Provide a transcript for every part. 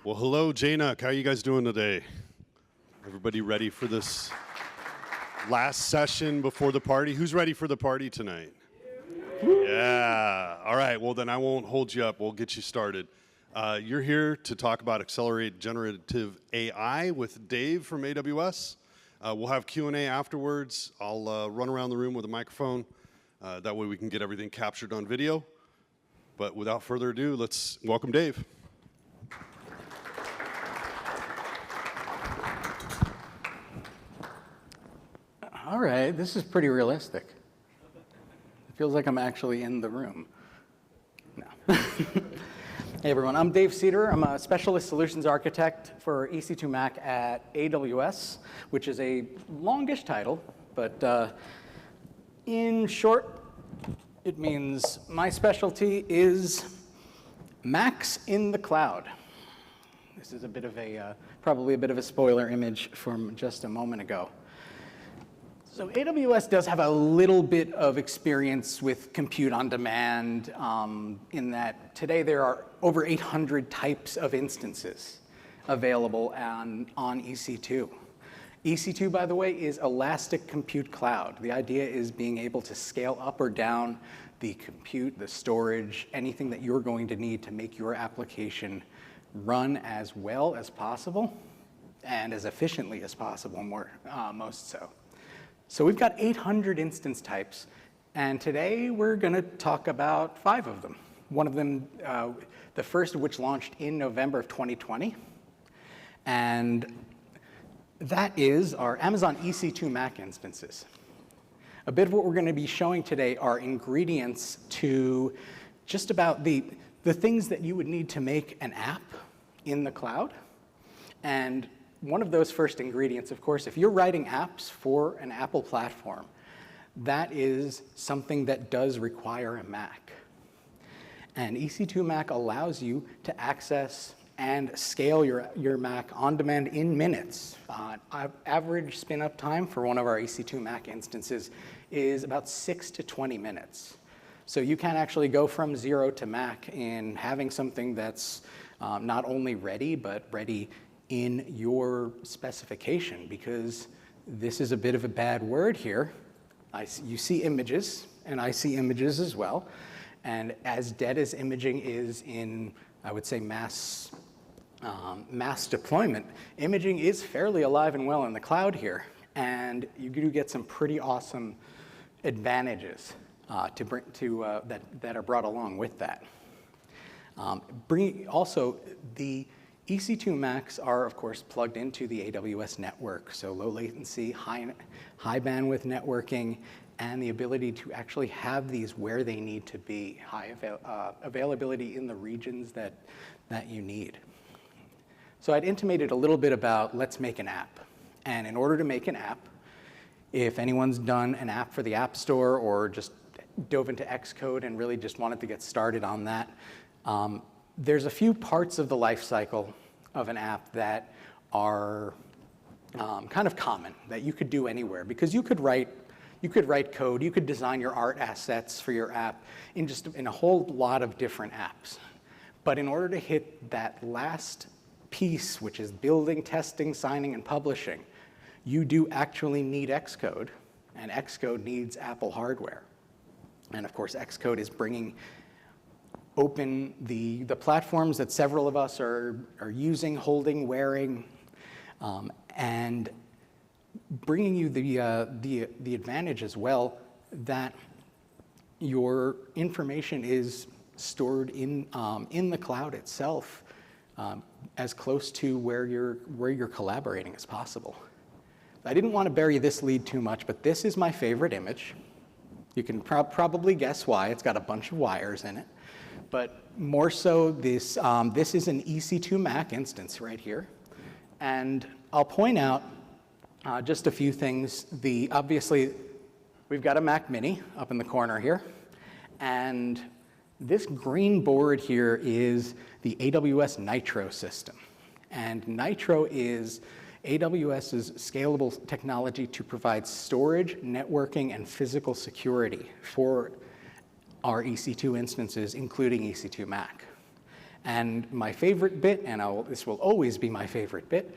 Well, hello, JNUC. How are you guys doing today? Everybody ready for this last session before the party? Who's ready for the party tonight? Yeah. All right. Well, then I won't hold you up. We'll get you started. You're here to talk about Accelerate Generative AI with Dave from AWS. We'll have Q&A afterwards. I'll run around the room with a microphone. That way we can get everything captured on video. But without further ado, let's welcome Dave. All right, this is pretty realistic. It feels like I'm actually in the room. No. Hey everyone, I'm Dave Cedar. I'm a specialist solutions architect for EC2 Mac at AWS, which is a longish title, but in short, it means my specialty is Macs in the cloud. This is a bit of a, probably a bit of a spoiler image from just a moment ago. So AWS does have a little bit of experience with compute on demand in that today there are over 800 types of instances available on EC2. EC2, by the way, is Elastic Compute Cloud. The idea is being able to scale up or down the compute, the storage, anything that you're going to need to make your application run as well as possible and as efficiently as possible, most so. So we've got 800 instance types, and today we're going to talk about 5 of them. One of them, the first of which launched in November of 2020, and that is our Amazon EC2 Mac instances. A bit of what we're going to be showing today are ingredients to just about the things that you would need to make an app in the cloud. And one of those first ingredients, of course, if you're writing apps for an Apple platform, that is something that does require a Mac. And EC2 Mac allows you to access and scale your Mac on demand in minutes. Average spin-up time for one of our EC2 Mac instances is about 6 to 20 minutes. So you can actually go from 0 to Mac in having something that's not only ready, but ready in your specification, because this is a bit of a bad word here. You see images, and I see images as well. And as dead as imaging is in, I would say, mass deployment, imaging is fairly alive and well in the cloud here. And you do get some pretty awesome advantages that are brought along with that. Also, the EC2 Macs are, of course, plugged into the AWS network, so low latency, high bandwidth networking, and the ability to actually have these where they need to be, high availability in the regions that you need. So I'd intimated a little bit about let's make an app. And in order to make an app, if anyone's done an app for the App Store or just dove into Xcode and really just wanted to get started on that, there's a few parts of the life cycle of an app that are kind of common, that you could do anywhere, because you could write code, you could design your art assets for your app in a whole lot of different apps. But in order to hit that last piece, which is building, testing, signing, and publishing, you do actually need Xcode, and Xcode needs Apple hardware. And of course, Xcode is bringing open the platforms that several of us are using, holding, wearing, and bringing you the advantage as well that your information is stored in the cloud itself, as close to where you're collaborating as possible. I didn't want to bury this lead too much, but this is my favorite image. You can probably guess why. It's got a bunch of wires in it. But more so, this is an EC2 Mac instance right here. And I'll point out just a few things. Obviously, we've got a Mac Mini up in the corner here. And this green board here is the AWS Nitro system. And Nitro is AWS's scalable technology to provide storage, networking, and physical security for our EC2 instances, including EC2 Mac. And my favorite bit, and this will always be my favorite bit,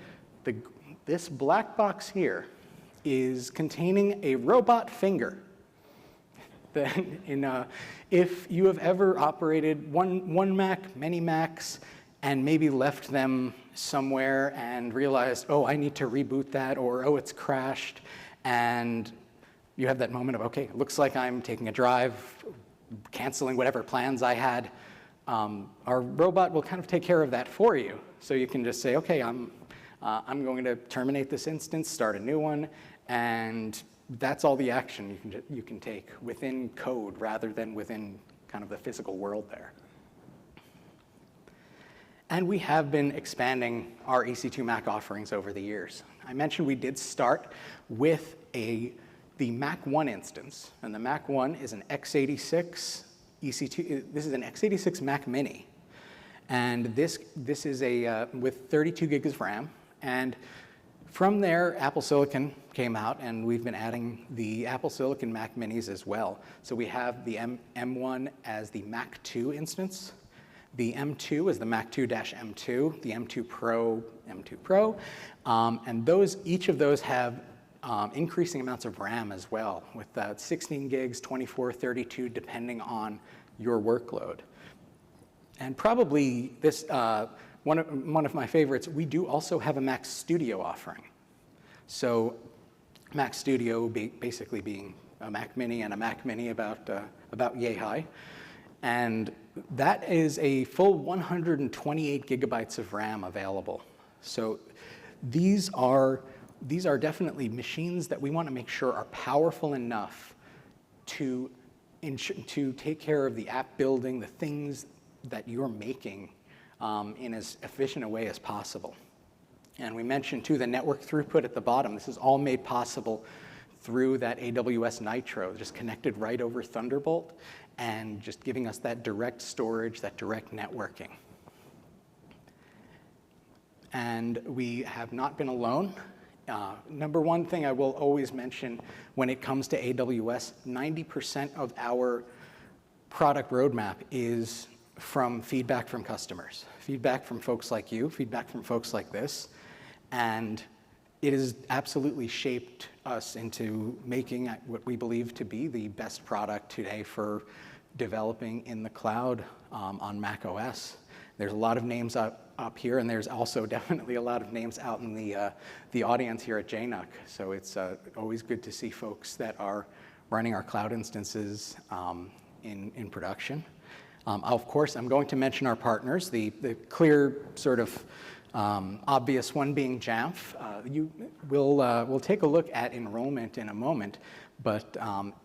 this black box here is containing a robot finger. If you have ever operated one Mac, many Macs, and maybe left them somewhere and realized, oh, I need to reboot that, or oh, it's crashed, and you have that moment of, okay, it looks like I'm taking a drive, canceling whatever plans I had. Our robot will kind of take care of that for you. So you can just say, okay, I'm going to terminate this instance, start a new one, and that's all the action you can take within code rather than within kind of the physical world there. And we have been expanding our EC2 Mac offerings over the years. I mentioned we did start with the Mac 1 instance, and the Mac 1 is an x86 EC2. This is an x86 Mac Mini, and this is with 32 gigs of RAM. And from there, Apple Silicon came out, and we've been adding the Apple Silicon Mac Minis as well. So we have the M1 as the Mac 2 instance. The M2 is the Mac 2-M2, the M2 Pro, M2 Pro, and each of those have increasing amounts of RAM as well, with 16 gigs, 24, 32, depending on your workload. And probably this one of my favorites, we do also have a Mac Studio offering. So Mac Studio basically being a Mac Mini and a Mac Mini about yay high. And that is a full 128 gigabytes of RAM available. So these are definitely machines that we want to make sure are powerful enough to take care of the app building, the things that you're making in as efficient a way as possible. And we mentioned too the network throughput at the bottom. This is all made possible through that AWS Nitro, just connected right over Thunderbolt and just giving us that direct storage, that direct networking. And we have not been alone. Number one thing I will always mention when it comes to AWS, 90% of our product roadmap is from feedback from customers, feedback from folks like you, feedback from folks like this. And it has absolutely shaped us into making what we believe to be the best product today for developing in the cloud on Mac OS. There's a lot of names up here, and there's also definitely a lot of names out in the audience here at JNUC. So it's always good to see folks that are running our cloud instances in production. Of course, I'm going to mention our partners, the clear sort of obvious one being Jamf. We'll take a look at enrollment in a moment, but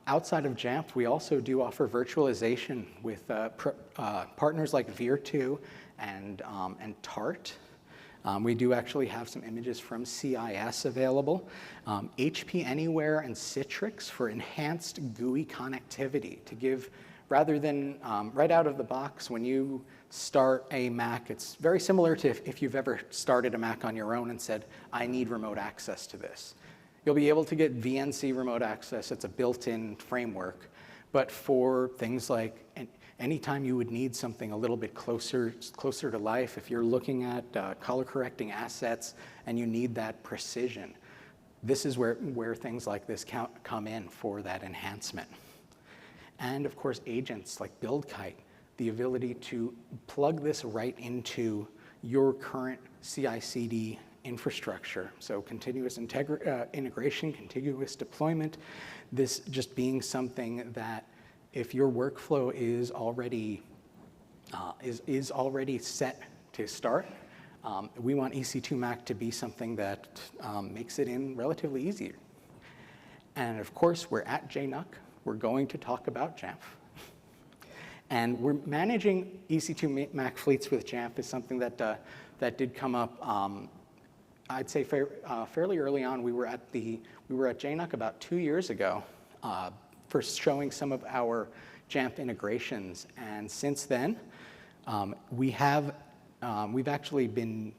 outside of Jamf, we also do offer virtualization with partners like Veer2 and Tart. We do actually have some images from CIS available. HP Anywhere and Citrix for enhanced GUI connectivity to give, rather than right out of the box when you start a Mac, it's very similar to if you've ever started a Mac on your own and said, I need remote access to this. You'll be able to get VNC remote access. It's a built-in framework. But for things like anytime you would need something a little bit closer to life, if you're looking at color correcting assets and you need that precision, this is where things like this come in for that enhancement. And of course, agents like BuildKite, the ability to plug this right into your current CI/CD infrastructure. So continuous integration, continuous deployment, this just being something that if your workflow is already set to start, we want EC2 Mac to be something that makes it in relatively easier. And of course, we're at JNUC. We're going to talk about Jamf. And we're managing EC2 Mac fleets with Jamf is something that did come up. I'd say fairly early on. We were at JNUC about 2 years ago for showing some of our Jamf integrations. And since then, we've actually been,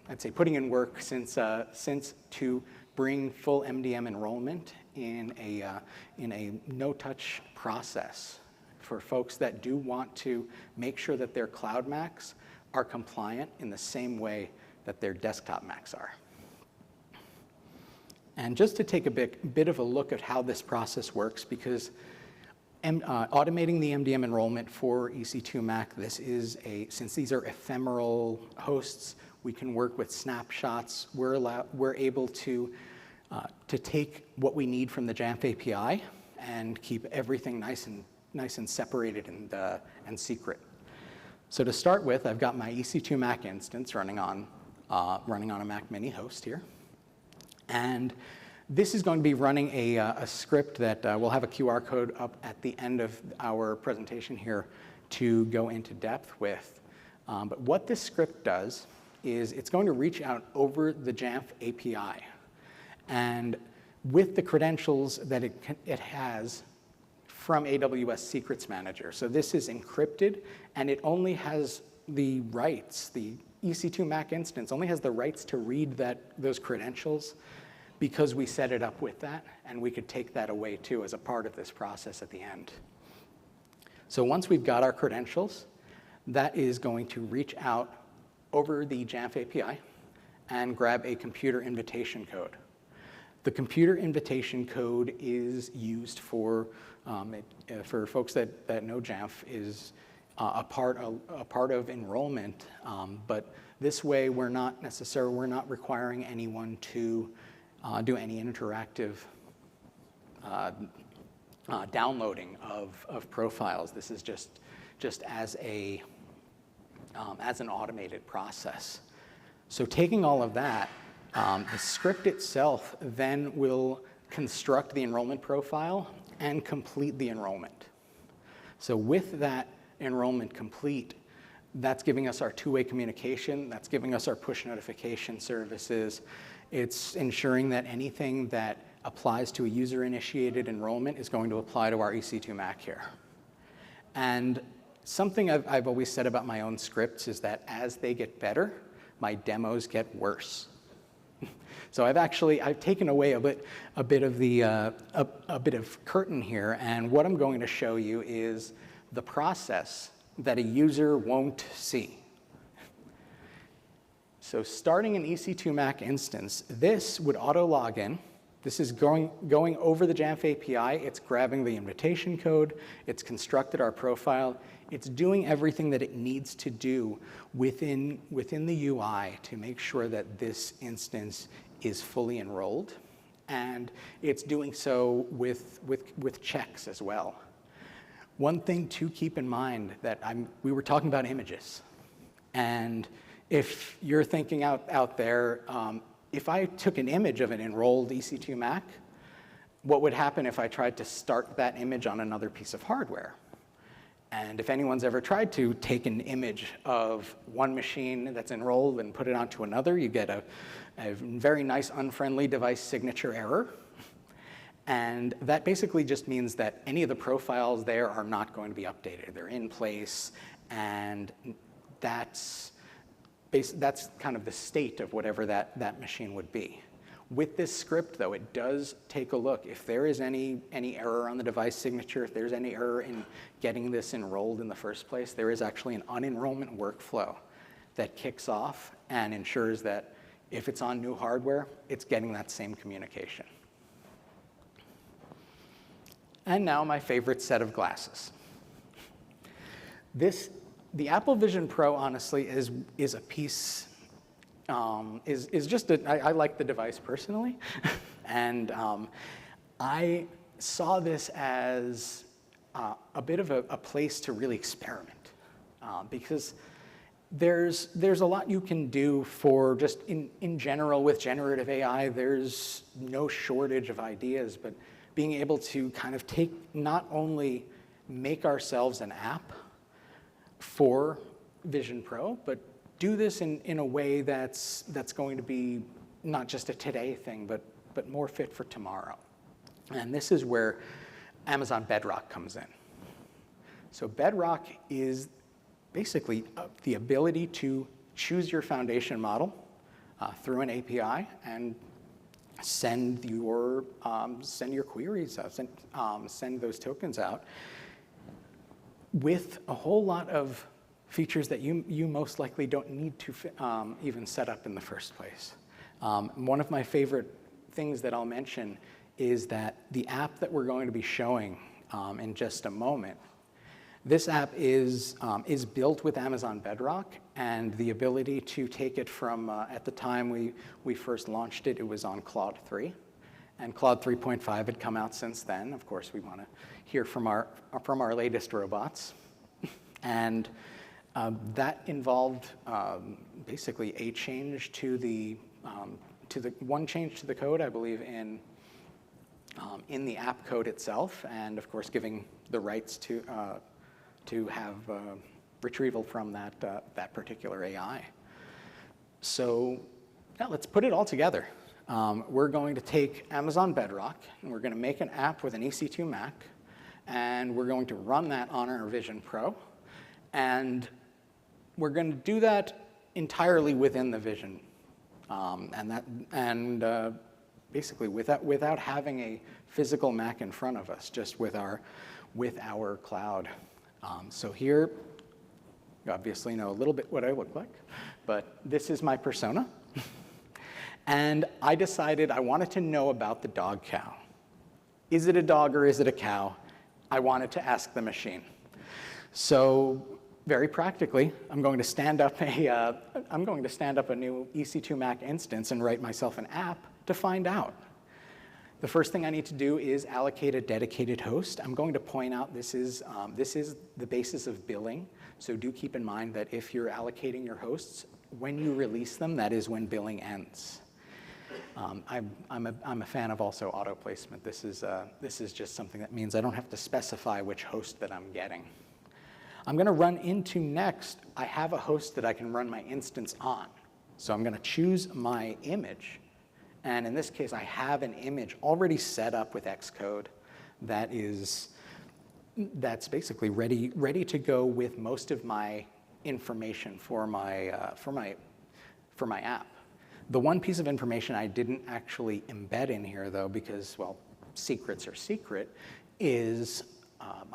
I'd say, putting in work since to bring full MDM enrollment in a no-touch process for folks that do want to make sure that their cloud Macs are compliant in the same way that their desktop Macs are. And just to take a bit of a look at how this process works, because automating the MDM enrollment for EC2 Mac, since these are ephemeral hosts, we can work with snapshots. We're able to take what we need from the Jamf API and keep everything nice and separated and secret. So to start with, I've got my EC2 Mac instance running on a Mac Mini host here. And this is going to be running a script that we'll have a QR code up at the end of our presentation here to go into depth with. But what this script does is it's going to reach out over the Jamf API. And with the credentials that it has from AWS Secrets Manager. So this is encrypted, and it only has the rights, the EC2 Mac instance only has the rights to read those credentials because we set it up with that, and we could take that away too as a part of this process at the end. So once we've got our credentials, that is going to reach out over the Jamf API and grab a computer invitation code. The computer invitation code is used for folks that know Jamf is a part of enrollment, but this way we're not requiring anyone to do any interactive downloading of profiles. This is just as an automated process. So taking all of that, the script itself then will construct the enrollment profile and complete the enrollment. So with that enrollment complete, that's giving us our two-way communication, that's giving us our push notification services. It's ensuring that anything that applies to a user-initiated enrollment is going to apply to our EC2 Mac here. And something I've always said about my own scripts is that as they get better, my demos get worse. So I've taken away a bit of curtain here, and what I'm going to show you is the process that a user won't see. So starting an EC2 Mac instance, this would auto log in. This is going over the Jamf API. It's grabbing the invitation code. It's constructed our profile. It's doing everything that it needs to do within the UI to make sure that this instance is fully enrolled. And it's doing so with checks as well. One thing to keep in mind that we were talking about images. And if you're thinking out there, if I took an image of an enrolled EC2 Mac, what would happen if I tried to start that image on another piece of hardware? And if anyone's ever tried to take an image of one machine that's enrolled and put it onto another, you get a very nice unfriendly device signature error. And that basically just means that any of the profiles there are not going to be updated. They're in place, and that's kind of the state of whatever that machine would be. With this script, though, it does take a look. If there is any error on the device signature, if there's any error in getting this enrolled in the first place, there is actually an unenrollment workflow that kicks off and ensures that if it's on new hardware, it's getting that same communication. And now my favorite set of glasses. The Apple Vision Pro, honestly, is a piece, is just I like the device personally. And I saw this as a bit of a place to really experiment. Because there's a lot you can do for just in general with generative AI. There's no shortage of ideas, but being able to kind of not only make ourselves an app for Vision Pro, but do this in a way that's going to be not just a today thing, but more fit for tomorrow. And this is where Amazon Bedrock comes in. So Bedrock is basically the ability to choose your foundation model through an API and send your queries out, send those tokens out with a whole lot of features that you most likely don't need to even set up in the first place. One of my favorite things that I'll mention is that the app that we're going to be showing in just a moment, this app is built with Amazon Bedrock, and the ability to take it from, at the time we first launched it, it was on Claude 3. And Claude 3.5 had come out since then. Of course, we want to hear from our latest robots. And that involved basically a change to the one change to the code, I believe, in the app code itself, and of course giving the rights to have retrieval from that particular AI. So yeah, let's put it all together. We're going to take Amazon Bedrock, and we're going to make an app with an EC2 Mac, and we're going to run that on our Vision Pro, and we're going to do that entirely within the Vision, basically without having a physical Mac in front of us, just with our cloud. So here, you obviously know a little bit what I look like, but this is my persona. And I decided I wanted to know about the dog cow. Is it a dog or is it a cow? I wanted to ask the machine. So very practically, I'm going to stand up a new EC2 Mac instance and write myself an app to find out. The first thing I need to do is allocate a dedicated host. I'm going to point out this is the basis of billing. So do keep in mind that if you're allocating your hosts, when you release them, that is when billing ends. I'm a fan of also auto placement. This is just something that means I don't have to specify which host that I'm getting. I'm going to run into next. I have a host that I can run my instance on. So I'm going to choose my image. And in this case, I have an image already set up with Xcode that's basically ready to go with most of my information for my app. The one piece of information I didn't actually embed in here, though, because, well, secrets are secret, is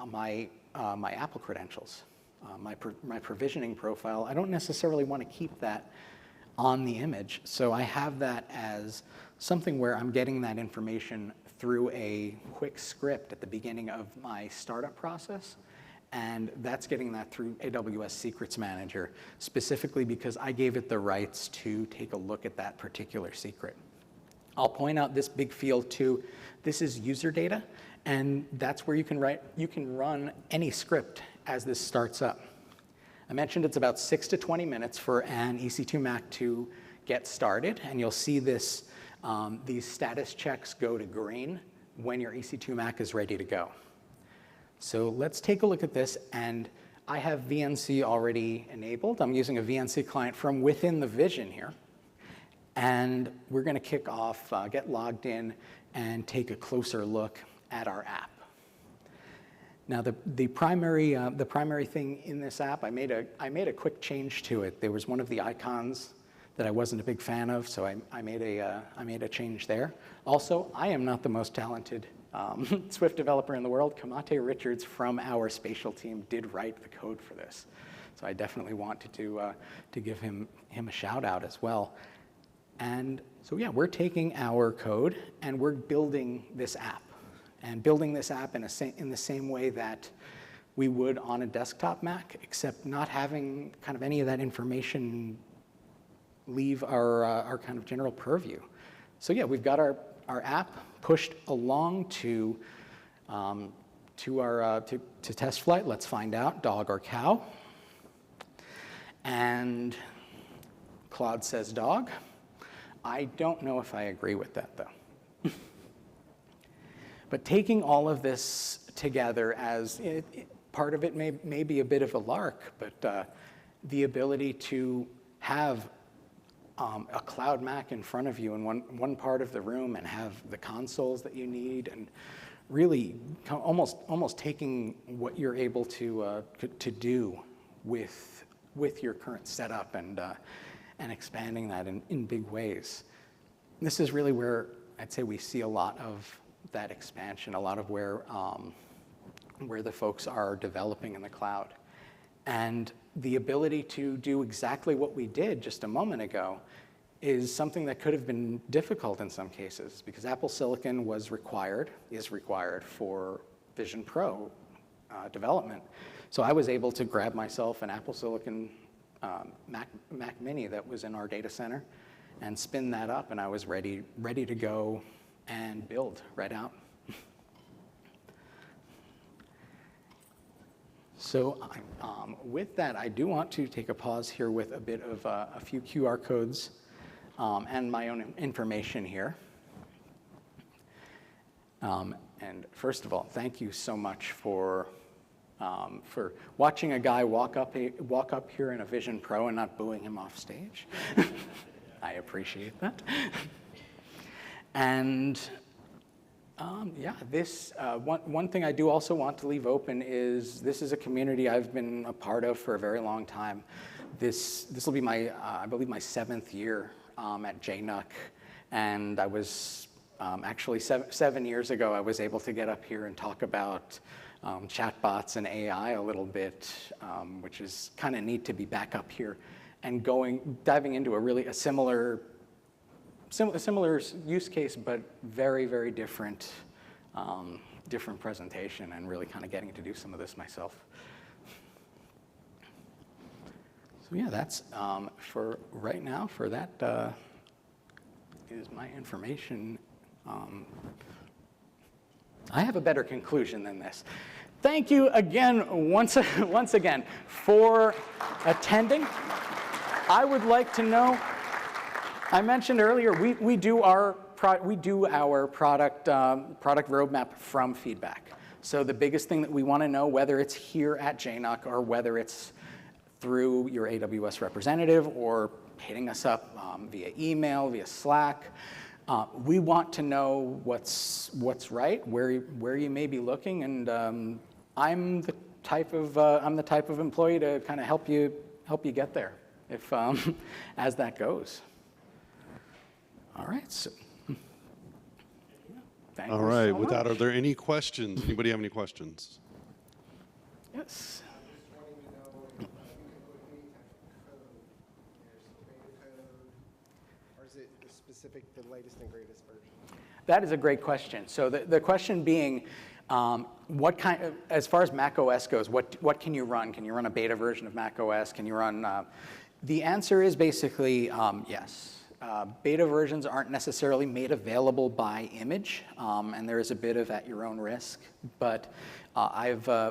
my Apple credentials, my provisioning profile. I don't necessarily want to keep that on the image, so I have that as something where I'm getting that information through a quick script at the beginning of my startup process, and that's getting that through AWS Secrets Manager, specifically because I gave it the rights to take a look at that particular secret. I'll point out this big field too. This is user data, and that's where you can run any script as this starts up. I mentioned it's about 6 to 20 minutes for an EC2 Mac to get started, and you'll see this, these status checks go to green when your EC2 Mac is ready to go. So let's take a look at this, and I have VNC already enabled. I'm using a VNC client from within the Vision here, and we're going to kick off, get logged in, and take a closer look at our app. Now, the primary thing in this app, I made a quick change to it. There was one of the icons that I wasn't a big fan of, so I made a change there. Also, I am not the most talented Swift developer in the world. Kamate Richards from our spatial team did write the code for this, so I definitely wanted to give him a shout out as well. And so yeah, we're taking our code and we're building this app. And building this app in the same way that we would on a desktop Mac, except not having kind of any of that information leave our kind of general purview. So yeah, we've got our app pushed along to test flight. Let's find out, dog or cow. And Claude says dog. I don't know if I agree with that, though. But taking all of this together as part of it may be a bit of a lark, but the ability to have a cloud Mac in front of you in one part of the room and have the consoles that you need, and really almost taking what you're able to do with your current setup and expanding that in big ways. This is really where I'd say we see a lot of that expansion, a lot of where the folks are developing in the cloud. And the ability to do exactly what we did just a moment ago is something that could have been difficult in some cases, because Apple Silicon is required for Vision Pro development. So I was able to grab myself an Apple Silicon Mac Mini that was in our data center and spin that up, and I was ready to go and build right out. So with that, I do want to take a pause here with a bit of a few QR codes and my own information here. And first of all, thank you so much for watching a guy walk up here in a Vision Pro and not booing him off stage. I appreciate that. And yeah, this one thing I do also want to leave open is this is a community I've been a part of for a very long time. This will be my I believe my 7th year at JNUC, and I was actually 7 years ago I was able to get up here and talk about chatbots and AI a little bit, which is kind of neat to be back up here and diving into a similar use case, but very, very different presentation, and really kind of getting to do some of this myself. So yeah, that's for right now. For that is my information. I have a better conclusion than this. Thank you again, once again, for attending. I would like to know, I mentioned earlier, we do our product roadmap from feedback. So the biggest thing that we want to know, whether it's here at JNUC or whether it's through your AWS representative or hitting us up via email, via Slack, we want to know what's right, where you may be looking, and I'm the type of employee to kind of help you get there, if as that goes. All right. So, thank you all right. so With that, much. are there any questions? Anybody have any questions? Yes. The latest and greatest version? That is a great question. So the question being, as far as Mac OS goes, what can you run? Can you run a beta version of Mac OS? Can you run? The answer is basically yes. Beta versions aren't necessarily made available by image, and there is a bit of at your own risk. But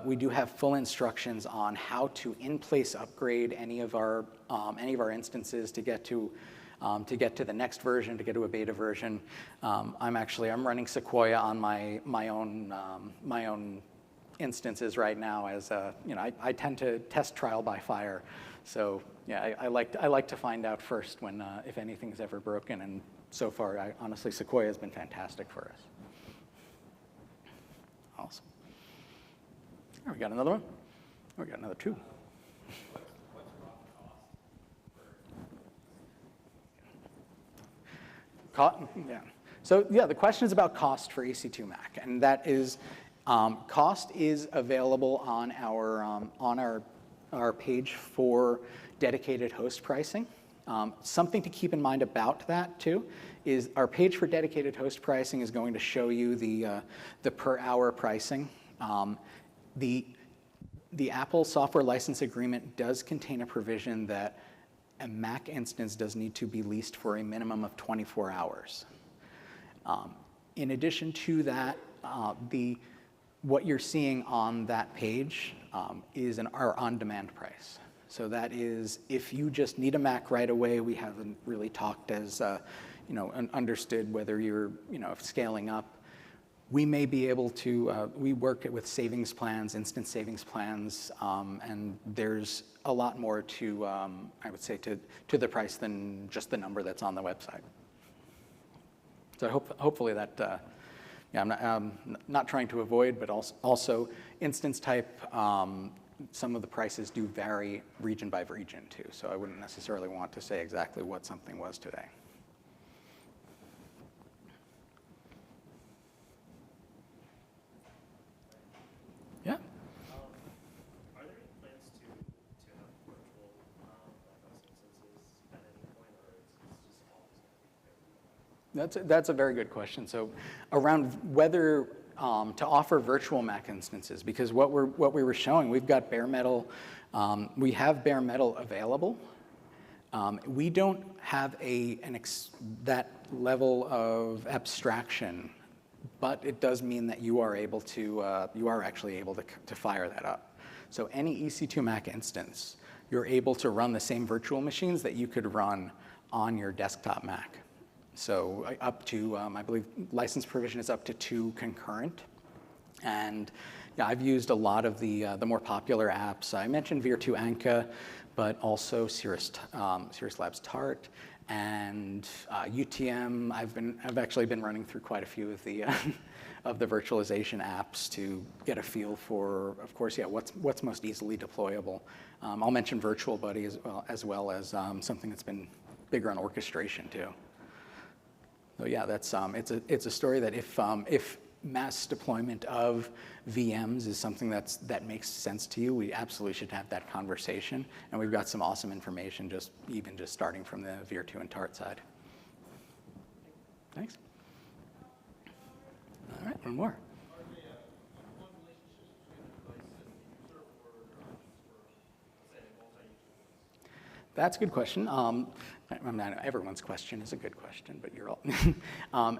we do have full instructions on how to in-place upgrade any of our instances to get to the next version, to get to a beta version. I'm running Sequoia on my own instances right now, as I tend to test trial by fire. So yeah, I like to find out first when if anything's ever broken, and so far, honestly, Sequoia has been fantastic for us. Awesome. Oh, we got another one. Oh, we got another two. Yeah. So yeah, the question is about cost for EC2 Mac, and that is cost is available on our page for dedicated host pricing. Something to keep in mind about that too is our page for dedicated host pricing is going to show you the per hour pricing. The Apple software license agreement does contain a provision that a Mac instance does need to be leased for a minimum of 24 hours. In addition to that, what you're seeing on that page is our on-demand price. So that is, if you just need a Mac right away, we haven't really talked as, understood whether you're, scaling up. We may be able to, we work with savings plans, instant savings plans, and there's a lot more to, I would say, to the price than just the number that's on the website. So hopefully that, I'm not trying to avoid, but also instance type, some of the prices do vary region by region too, so I wouldn't necessarily want to say exactly what something was today. Yeah? Are there any plans to have That's a very good question. So around whether to offer virtual Mac instances, because what we were showing, we've got bare metal, we have bare metal available. We don't have that level of abstraction, but it does mean that you are actually able to fire that up. So any EC2 Mac instance, you're able to run the same virtual machines that you could run on your desktop Mac. So up to, I believe, license provision is up to 2 concurrent. And yeah, I've used a lot of the more popular apps. I mentioned Vir2 Anka, but also Cirrus Labs Tart and UTM. I've actually been running through quite a few of the of the virtualization apps to get a feel for, of course, yeah, what's most easily deployable. I'll mention Virtual Buddy as well as something that's been bigger on orchestration too. So yeah, that's it's a story that if mass deployment of VMs is something that makes sense to you, we absolutely should have that conversation. And we've got some awesome information even just starting from the Vir2 and Tart side. Thanks. All right, one more. That's a good question. Everyone's question is a good question, but you're all.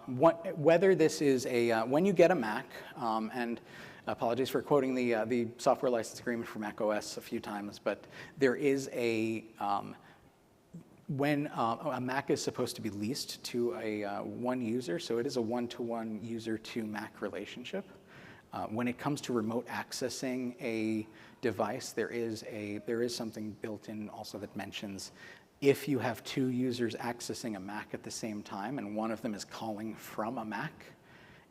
Whether this is when you get a Mac, and apologies for quoting the software license agreement for Mac OS a few times, but there is when a Mac is supposed to be leased to one user, so it is a one-to-one user to Mac relationship. When it comes to remote accessing a device, there is something built in also that mentions if you have 2 users accessing a Mac at the same time and one of them is calling from a Mac,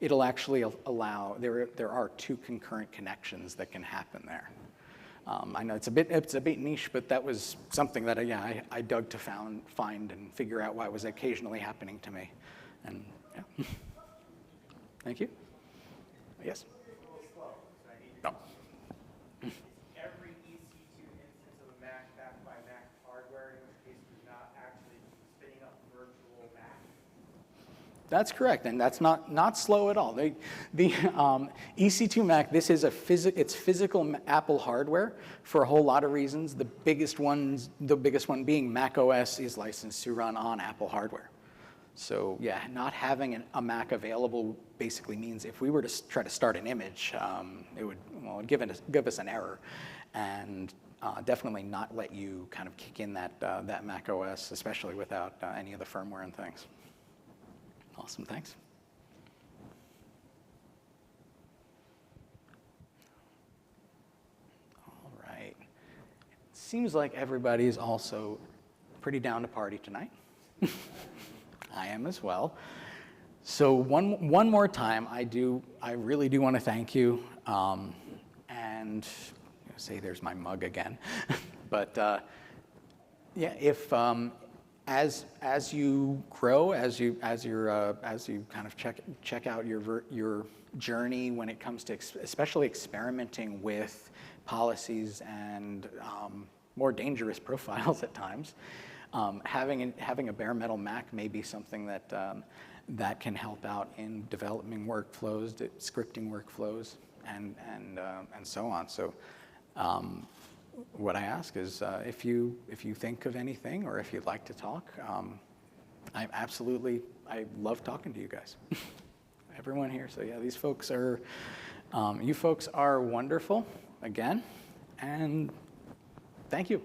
it'll actually allow, there are 2 concurrent connections that can happen there. I know it's a bit niche, but that was something that I dug to find and figure out why it was occasionally happening to me. And yeah. Thank you. Yes. No. Every EC2 instance of a Mac backed by Mac hardware, in which case you're not actually spinning up virtual Mac. That's correct, and that's not slow at all. The EC2 Mac, this is it's physical Apple hardware for a whole lot of reasons. The biggest one being Mac OS is licensed to run on Apple hardware. So yeah, not having a Mac available basically means if we were to try to start an image, it would give us an error, and definitely not let you kind of kick in that Mac OS, especially without any of the firmware and things. Awesome, thanks. All right. Seems like everybody's also pretty down to party tonight. I am as well. So one more time, I really do want to thank you, and say there's my mug again, but yeah, if as you grow, as you kind of check out your journey when it comes to especially experimenting with policies and more dangerous profiles at times. Having a bare metal Mac may be something that can help out in developing workflows, scripting workflows, and so on. So, what I ask is if you think of anything or if you'd like to talk, I love talking to you guys. Everyone here. So yeah, you folks are wonderful again, and thank you.